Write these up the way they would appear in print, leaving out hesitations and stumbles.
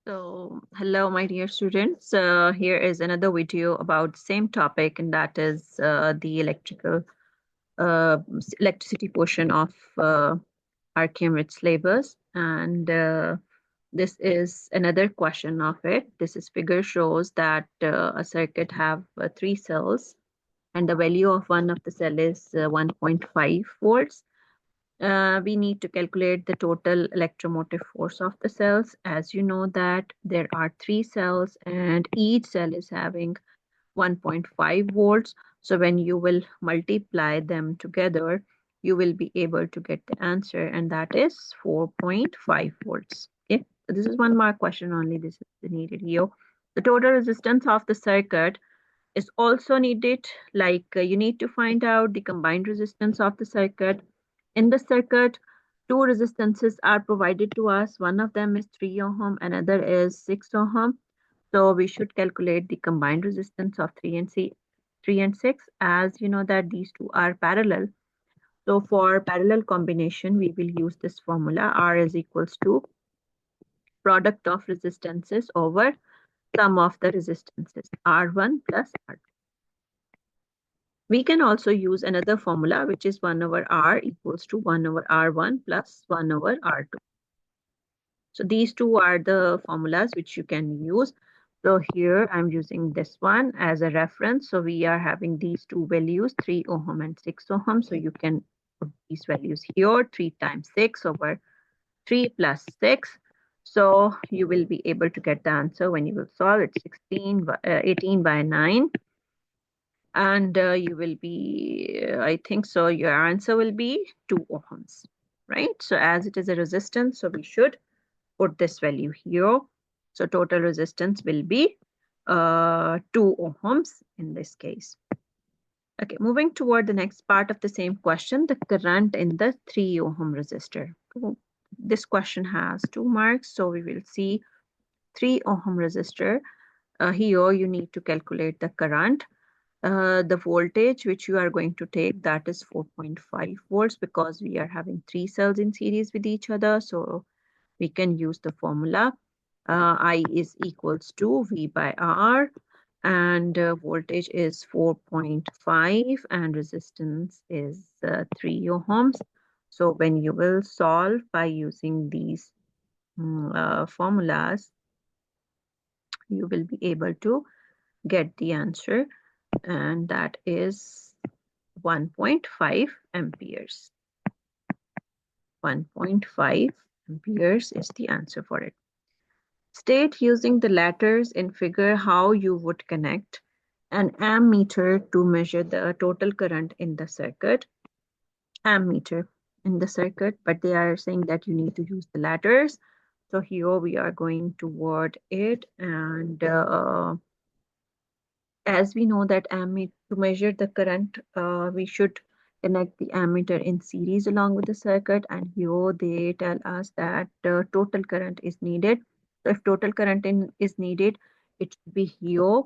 Hello, my dear students. Here is another video about the same topic, and that is the electricity portion of our Cambridge syllabus. And this is another question of it. This figure shows that a circuit have three cells, and the value of one of the cell is 1.5 volts. We need to calculate the total electromotive force of the cells. As you know that there are three cells and each cell is having 1.5 volts. So when you will multiply them together, you will be able to get the answer, and that is 4.5 volts. Okay, so this is one mark question only. This is needed here. The total resistance of the circuit is also needed. You need to find out the combined resistance of the circuit. In the circuit, two resistances are provided to us. One of them is 3 ohm, another is 6 ohm. So we should calculate the combined resistance of 3 and 6, as you know that these two are parallel. So for parallel combination, we will use this formula. R is equals to product of resistances over sum of the resistances, R1 plus R2. We can also use another formula, which is 1 over R equals to 1 over R1 plus 1 over R2. So these two are the formulas which you can use. So here I'm using this one as a reference. So we are having these two values, 3 ohm and 6 ohm. So you can put these values here, 3 times 6 over 3 plus 6. So you will be able to get the answer when you will solve it. 18 by 9. And you will be, I think so, your answer will be 2 ohms, right? So as it is a resistance, so we should put this value here. So total resistance will be 2 ohms in this case. Okay, moving toward the next part of the same question, the current in the 3 ohm resistor. This question has 2 marks, so we will see 3 ohm resistor. Here you need to calculate the current. The voltage which you are going to take, that is 4.5 volts, because we are having three cells in series with each other. So we can use the formula. I is equals to V by R, and voltage is 4.5 and resistance is 3 ohms. So when you will solve by using these formulas, you will be able to get the answer, and that is 1.5 amperes. 1.5 amperes is the answer for it. State using the letters in figure how you would connect an ammeter to measure the total current in the circuit. Ammeter in the circuit, but they are saying that you need to use the letters. So here we are going toward it, and as we know that ammeter, to measure the current, we should connect the ammeter in series along with the circuit, and here they tell us that total current is needed. So if total current is needed, it should be here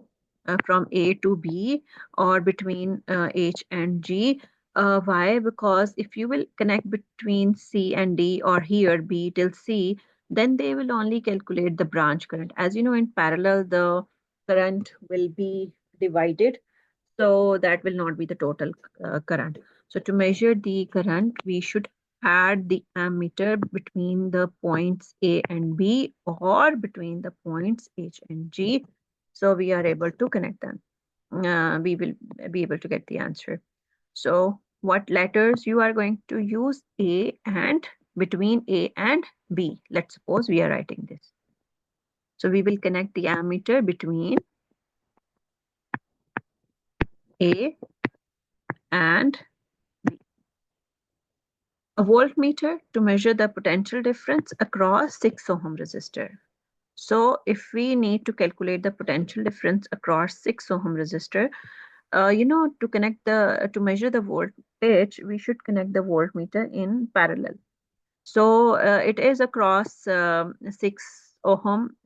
from A to B or between H and G. Why? Because if you will connect between C and D or here B till C, then they will only calculate the branch current. As you know, in parallel, the current will be divided, so that will not be the total current. So to measure the current, we should add the ammeter between the points A and B or between the points H and G. So we are able to connect them. We will be able to get the answer. So what letters you are going to use? A and between A and B. Let's suppose we are writing this. So we will connect the ammeter between A and B. A voltmeter to measure the potential difference across 6 ohm resistor. So if we need to calculate the potential difference across 6 ohm resistor, to measure the voltage, we should connect the voltmeter in parallel. So it is across 6 ohm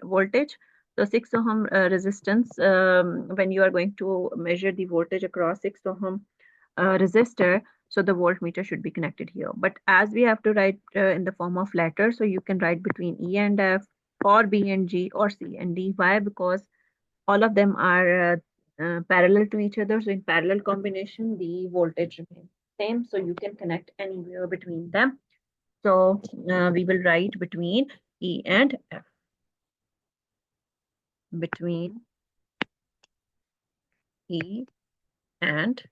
voltage. So 6 ohm resistance, when you are going to measure the voltage across 6 ohm resistor, so the voltmeter should be connected here. But as we have to write in the form of letters, so you can write between E and F or B and G or C and D. Why? Because all of them are parallel to each other. So in parallel combination, the voltage remains same. So you can connect anywhere between them. So we will write between E and F. Between E and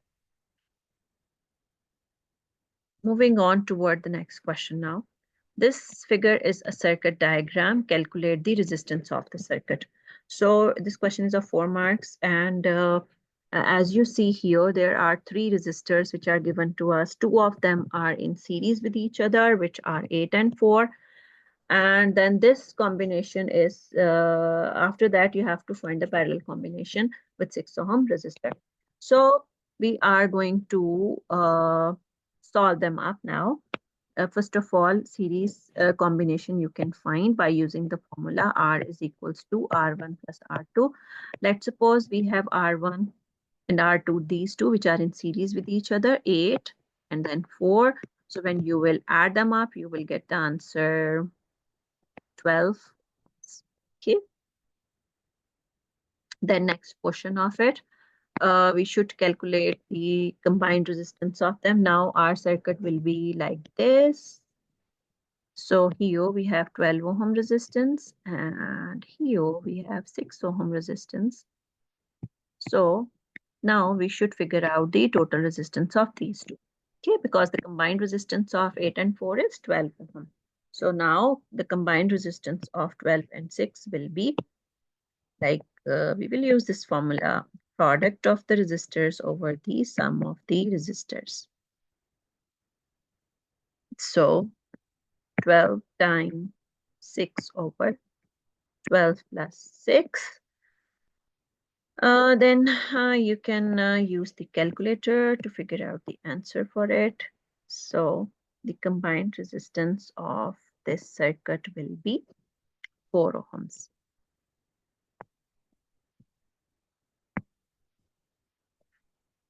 moving on toward the next question now. This figure is a circuit diagram. Calculate the resistance of the circuit. So this question is of 4 marks, and as you see here, there are 3 resistors which are given to us. 2 of them are in series with each other, which are 8 and 4. And then this combination is, after that, you have to find the parallel combination with 6 ohm resistor. So we are going to solve them up now. First of all, series combination you can find by using the formula R is equals to R1 plus R2. Let's suppose we have R1 and R2, these two which are in series with each other, 8 and then 4. So when you will add them up, you will get the answer 12. Okay. The next portion of it, we should calculate the combined resistance of them. Now our circuit will be like this. So here we have 12 ohm resistance and here we have 6 ohm resistance. So now we should figure out the total resistance of these two. Okay, because the combined resistance of 8 and 4 is 12 ohm. So now the combined resistance of 12 and 6 will be like, we will use this formula, product of the resistors over the sum of the resistors. So 12 times 6 over 12 plus 6. Then you can use the calculator to figure out the answer for it. So the combined resistance of this circuit will be 4 ohms.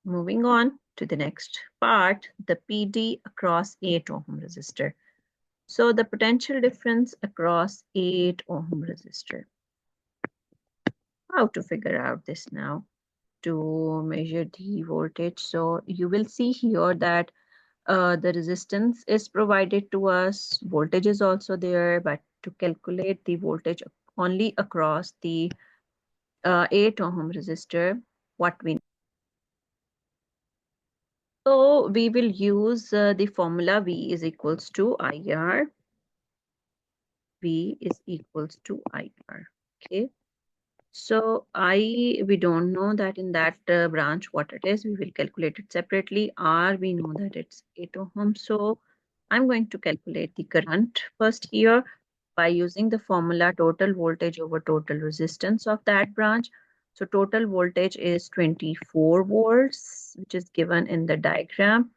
Moving on to the next part, the PD across 8 ohm resistor. So the potential difference across 8 ohm resistor. How to figure out this now to measure the voltage? So you will see here that the resistance is provided to us, voltage is also there, but to calculate the voltage only across the 8 ohm resistor, what we need. So we will use the formula V is equals to IR. V is equals to IR. Okay. So we don't know that in that branch what it is. We will calculate it separately. R, we know that it's 8 ohm. So I'm going to calculate the current first here by using the formula total voltage over total resistance of that branch. So total voltage is 24 volts, which is given in the diagram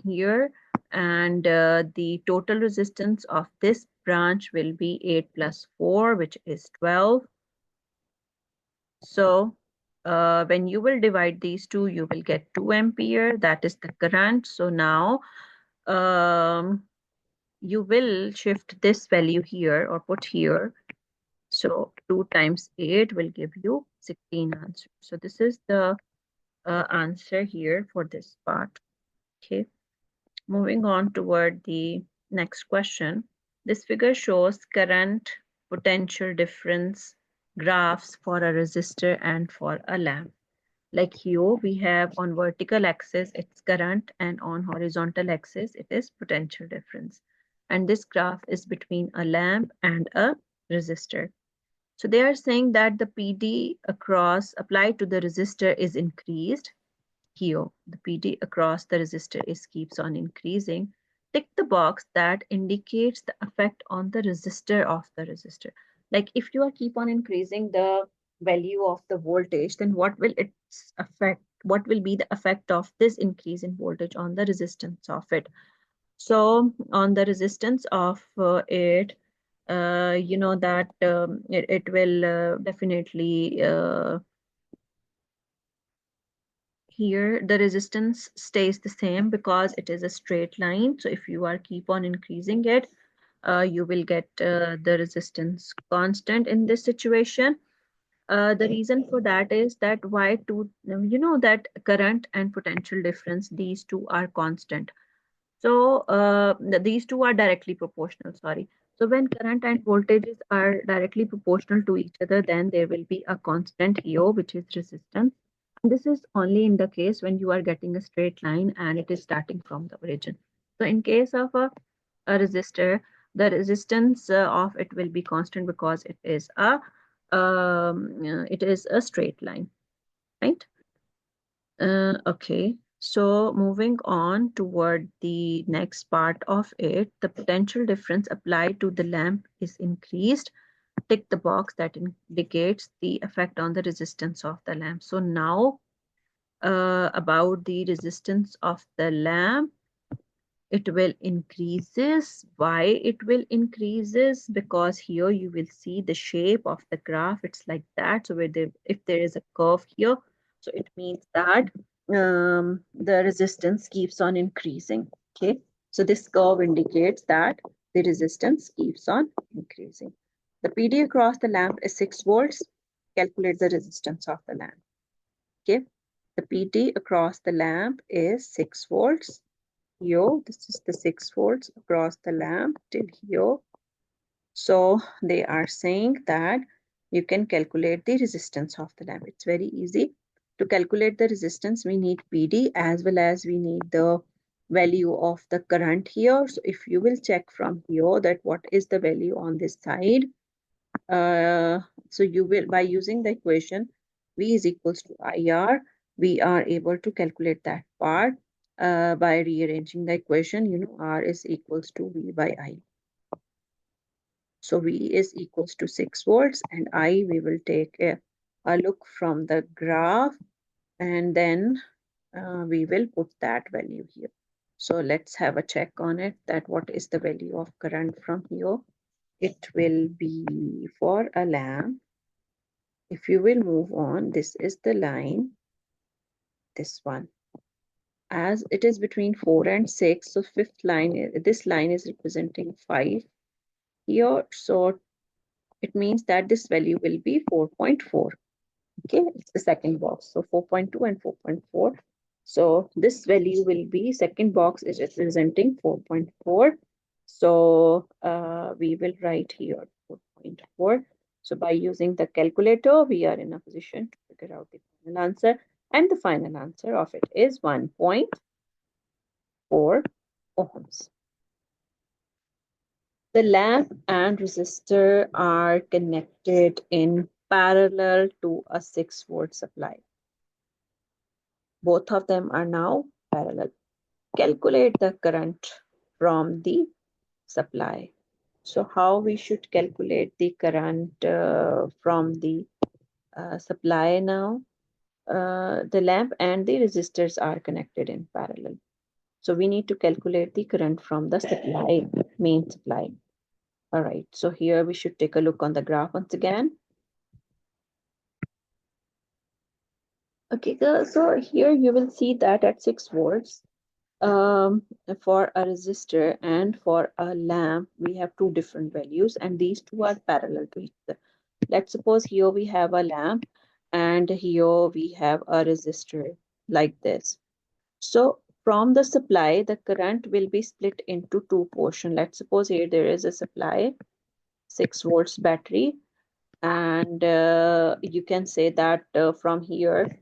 here. And the total resistance of this branch will be 8 plus 4, which is 12. So when you will divide these two, you will get 2 ampere. That is the current. So now you will shift this value here or put here. So 2 times 8 will give you 16 answers. So this is the answer here for this part. Okay. Moving on toward the next question. This figure shows current, potential difference graphs for a resistor and for a lamp. Like here we have on vertical axis it's current and on horizontal axis it is potential difference. And this graph is between a lamp and a resistor. So they are saying that the PD across applied to the resistor is increased. Here, the PD across the resistor is keeps on increasing. Tick the box that indicates the effect on the resistor of the resistor. Like if you are keep on increasing the value of the voltage, then what will its affect? What will be the effect of this increase in voltage on the resistance of it? So on the resistance of it, you know that it will definitely here the resistance stays the same because it is a straight line. So if you are keep on increasing it, you will get the resistance constant in this situation. The reason for that is that why two, that current and potential difference, these two are constant. So these two are directly proportional, sorry. So when current and voltages are directly proportional to each other, then there will be a constant here, which is resistance. And this is only in the case when you are getting a straight line and it is starting from the origin. So in case of a resistor, the resistance of it will be constant because it is a straight line, right? Okay, so moving on toward the next part of it, the potential difference applied to the lamp is increased. Tick the box that indicates the effect on the resistance of the lamp. So now about the resistance of the lamp, it will increases. Why it will increases? Because here you will see the shape of the graph, it's like that. So if there is a curve here, so it means that the resistance keeps on increasing. Okay, so this curve indicates that the resistance keeps on increasing. The PD across the lamp is 6 volts. Calculate the resistance of the lamp. Okay, the PD across the lamp is 6 volts. Here, this is the 6 volts across the lamp till here. So they are saying that you can calculate the resistance of the lamp. It's very easy. To calculate the resistance, we need PD as well as we need the value of the current here. So if you will check from here that what is the value on this side, so you will, by using the equation V is equals to IR, we are able to calculate that part by rearranging the equation. R is equals to V by I. So V is equals to 6 volts and I, we will take a look from the graph and then we will put that value here. So let's have a check on it, that what is the value of current from here. It will be for a lamp. If you will move on, this is the line, this one. As it is between 4 and 6, so fifth line, this line is representing 5 here. So it means that this value will be 4.4. Okay, it's the second box. So 4.2 and 4.4. So this value will be, second box is representing 4.4. So we will write here 4.4. So by using the calculator, we are in a position to figure out the final answer. And the final answer of it is 1.4 ohms. The lamp and resistor are connected in parallel to a 6 volt supply. Both of them are now parallel. Calculate the current from the supply. So how we should calculate the current from the supply now? The lamp and the resistors are connected in parallel. So we need to calculate the current from the supply, main supply. All right, so here we should take a look on the graph once again. Okay, so here you will see that at 6 volts, for a resistor and for a lamp, we have two different values and these two are parallel to each other. Let's suppose here we have a lamp and here we have a resistor like this. So from the supply, the current will be split into two portions. Let's suppose here there is a supply, 6 volts battery, and you can say that from here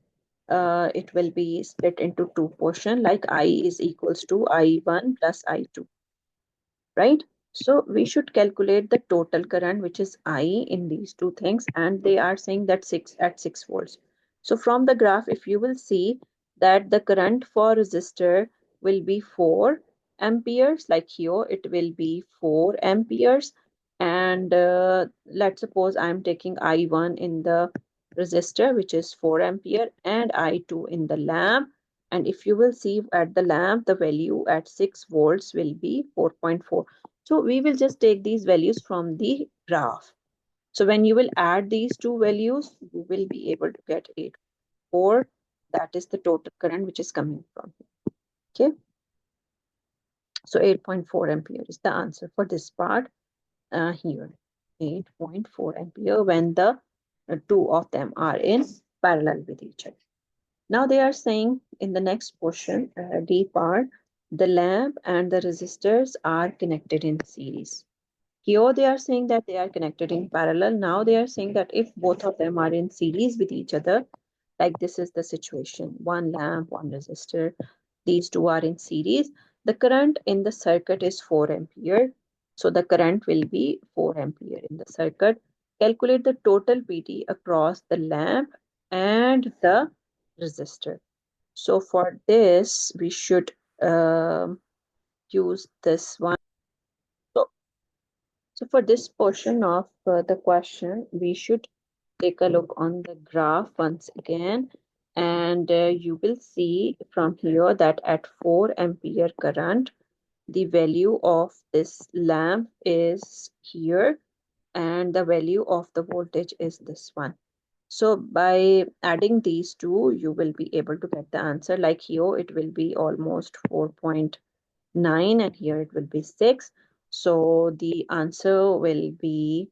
it will be split into two portions, like I is equals to I1 plus I2, right? So we should calculate the total current, which is I in these two things, and they are saying that 6 volts. So from the graph, if you will see that the current for resistor will be 4 amperes, like here it will be 4 amperes. And let's suppose I'm taking I1 in the resistor, which is 4 ampere, and I2 in the lamp. And if you will see at the lamp, the value at 6 volts will be 4.4. So we will just take these values from the graph. So when you will add these two values, you will be able to get 8.4. That is the total current which is coming from here. Okay. So 8.4 ampere is the answer for this part here. 8.4 ampere when the two of them are in parallel with each other. Now they are saying in the next portion, D part, the lamp and the resistors are connected in series. Here they are saying that they are connected in parallel. Now they are saying that if both of them are in series with each other, like this is the situation, one lamp, one resistor, these two are in series, the current in the circuit is 4 ampere. So the current will be 4 ampere in the circuit. Calculate the total PD across the lamp and the resistor. So for this, we should use this one. So, so for this portion of the question, we should take a look on the graph once again. And you will see from here that at 4 ampere current, the value of this lamp is here and the value of the voltage is this one. So by adding these two, you will be able to get the answer. Like here, it will be almost 4.9 and here it will be 6. So the answer will be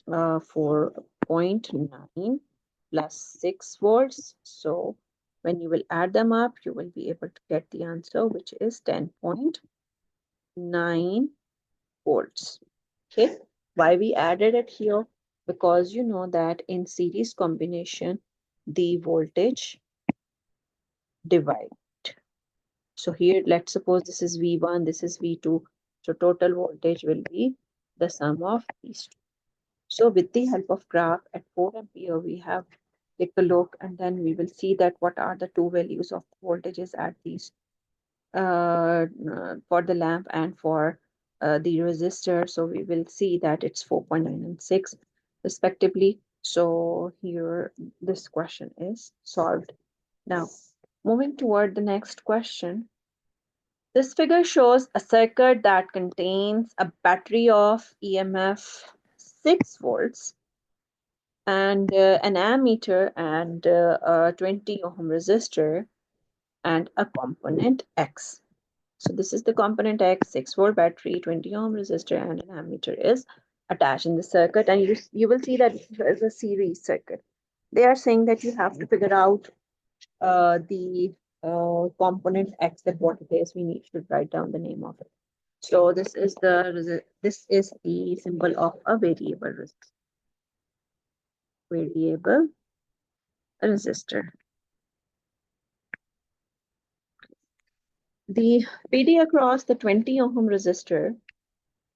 4.9 plus 6 volts. So when you will add them up, you will be able to get the answer, which is 10.9 volts. Okay, why we added it here? Because you know that in series combination, the voltage divide. So here, let's suppose this is V1, this is V2. So total voltage will be the sum of these two. So with the help of graph at 4 ampere, we have take a look and then we will see that what are the two values of voltages at these for the lamp and for the resistor. So we will see that it's 4.9 and 6 respectively. So here this question is solved. Now moving toward the next question. This figure shows a circuit that contains a battery of EMF 6 volts and an ammeter and a 20 ohm resistor and a component X. So this is the component X, 6-volt battery, 20 ohm resistor, and an ammeter is attached in the circuit. And you will see that it is a series circuit. They are saying that you have to figure out the component X, that what it is. We need to write down the name of it. So this is the symbol of a variable resistor. The PD across the 20 ohm resistor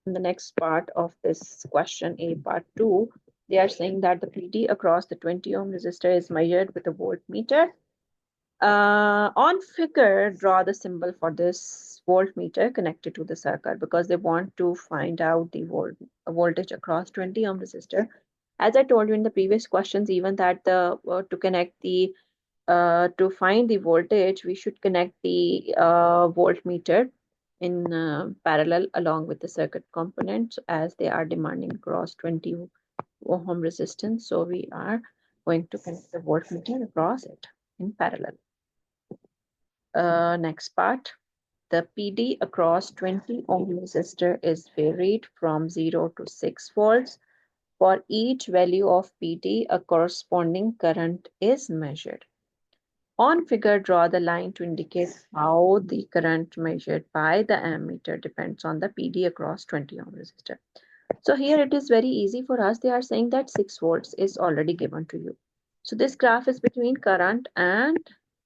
in the next part of this question, A part 2, they are saying that the PD across the 20 ohm resistor is measured with a voltmeter. On figure, draw the symbol for this voltmeter connected to the circuit because they want to find out the voltage across 20 ohm resistor. As I told you in the previous questions, even that to connect the to find the voltage, we should connect the voltmeter in parallel along with the circuit components as they are demanding across 20 ohm resistance. So we are going to connect the voltmeter across it in parallel. Next part, the PD across 20 ohm resistor is varied from 0 to 6 volts. For each value of PD, a corresponding current is measured. On figure, draw the line to indicate how the current measured by the ammeter depends on the PD across 20 ohm resistor. So here it is very easy for us. They are saying that 6 volts is already given to you. So this graph is between current and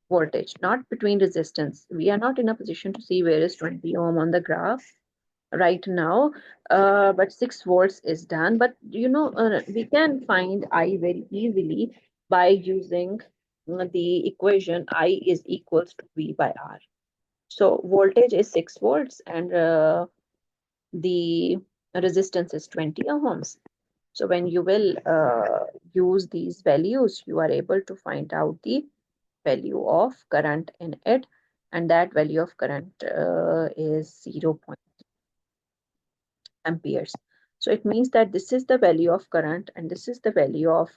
voltage, not between resistance. We are not in a position to see where is 20 ohm on the graph right now, but 6 volts is done. But you know, we can find I very easily by using the equation I is equals to V by R. So voltage is 6 volts and the resistance is 20 ohms. So when you will use these values, you are able to find out the value of current in it, and that value of current is 0 amperes. So it means that this is the value of current and this is the value of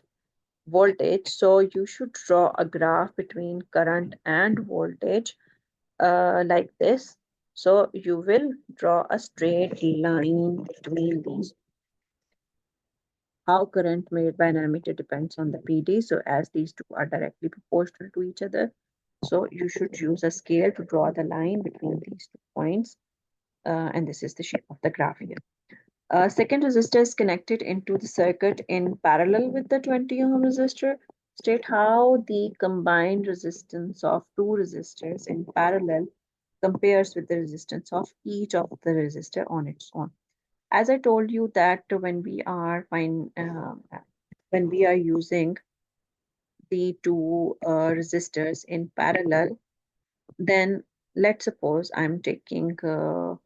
voltage. So you should draw a graph between current and voltage like this. So you will draw a straight line between these. How current made by an ammeter depends on the PD. So as these two are directly proportional to each other, so you should use a scale to draw the line between these 2 points. And this is the shape of the graph here. Second resistor is connected into the circuit in parallel with the 20 ohm resistor. State how the combined resistance of two resistors in parallel compares with the resistance of each of the resistor on its own. As I told you that when we are using the two resistors in parallel, then let's suppose I'm taking 5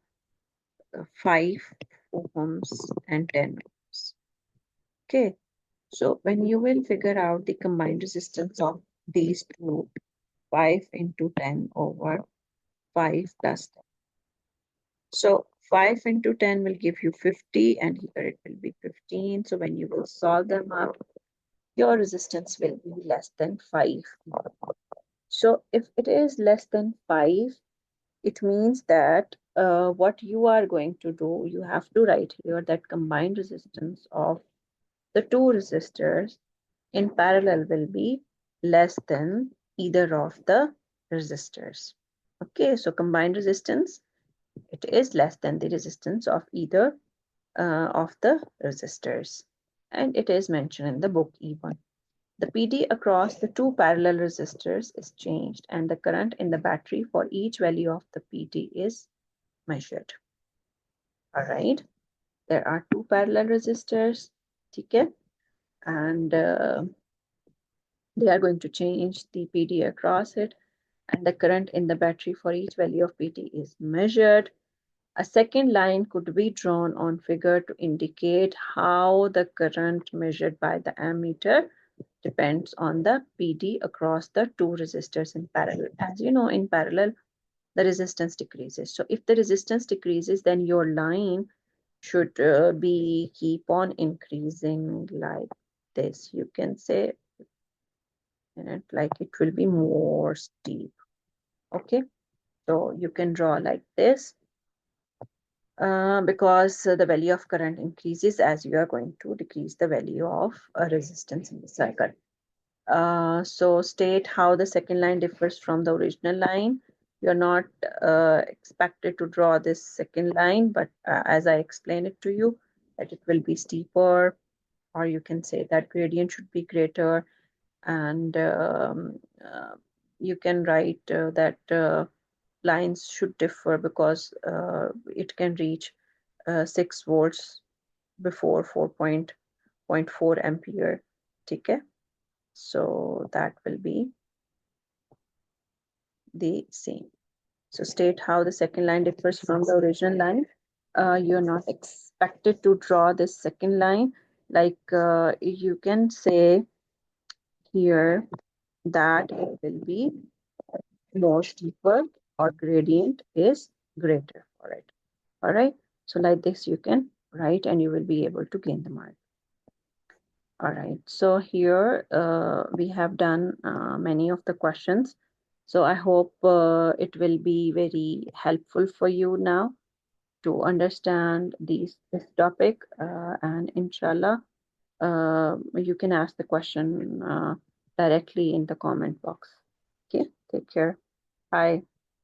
ohms and 10 ohms. Okay, so when you will figure out the combined resistance of these two, 5 into 10 over 5 plus 10. So 5 into 10 will give you 50, and here it will be 15. So when you will solve them up, your resistance will be less than 5. So if it is less than 5, it means that what you are going to do, you have to write here that combined resistance of the two resistors in parallel will be less than either of the resistors. Okay, so combined resistance, it is less than the resistance of either of the resistors. And it is mentioned in the book even. The PD across the two parallel resistors is changed, and the current in the battery for each value of the PD is measured. All right, there are two parallel resistors, okay, and they are going to change the PD across it, and the current in the battery for each value of PD is measured. A second line could be drawn on figure to indicate how the current measured by the ammeter depends on the PD across the two resistors in parallel. As you know, in parallel, the resistance decreases. So if the resistance decreases, then your line should be keep on increasing like this. You can say, and like it will be more steep. Okay, so you can draw like this because the value of current increases as you are going to decrease the value of a resistance in the circuit. So state how the second line differs from the original line. You're not expected to draw this second line, but as I explained it to you, that it will be steeper, or you can say that gradient should be greater, and you can write that lines should differ because it can reach 6 volts before 4.4 ampere. Okay, so that will be the same. So state how the second line differs from the original line. You're not expected to draw this second line. Like you can say here that it will be more steeper or gradient is greater for it. All right. So like this you can write and you will be able to gain the mark. All right. So here we have done many of the questions. So I hope it will be very helpful for you now to understand this topic, and inshallah you can ask the question directly in the comment box. Okay, take care. Bye.